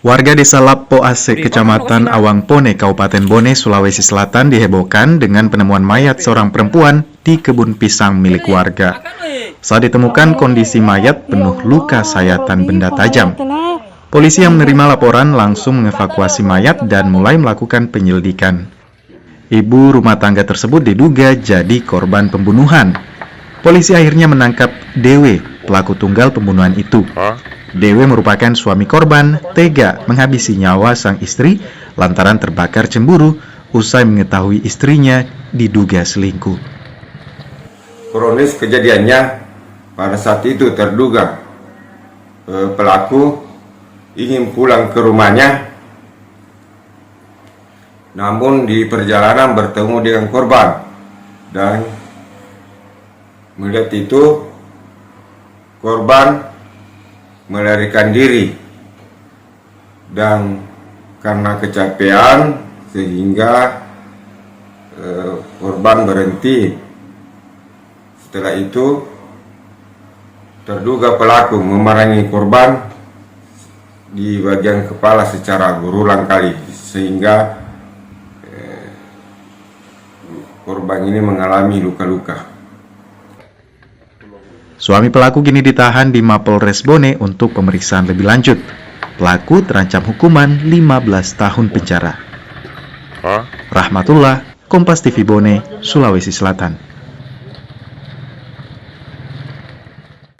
Warga desa Lappo Ase, Kecamatan Awangpone, Kabupaten Bone, Sulawesi Selatan dihebohkan dengan penemuan mayat seorang perempuan di kebun pisang milik warga. Saat ditemukan, kondisi mayat penuh luka sayatan benda tajam. Polisi yang menerima laporan langsung mengevakuasi mayat dan mulai melakukan penyelidikan. Ibu rumah tangga tersebut diduga jadi korban pembunuhan. Polisi akhirnya menangkap Dewe, pelaku tunggal pembunuhan itu. Dewe merupakan suami korban tega menghabisi nyawa sang istri lantaran terbakar cemburu usai mengetahui istrinya diduga selingkuh. Kronis kejadiannya, pada saat itu terduga pelaku ingin pulang ke rumahnya, namun di perjalanan bertemu dengan korban dan melihat itu korban melarikan diri, dan karena kecapean sehingga korban berhenti. Setelah itu terduga pelaku memerangi korban di bagian kepala secara berulang kali sehingga korban ini mengalami luka-luka. Suami pelaku kini ditahan di Mapolres Bone untuk pemeriksaan lebih lanjut. Pelaku terancam hukuman 15 tahun penjara. Rahmatullah, Kompas TV Bone, Sulawesi Selatan.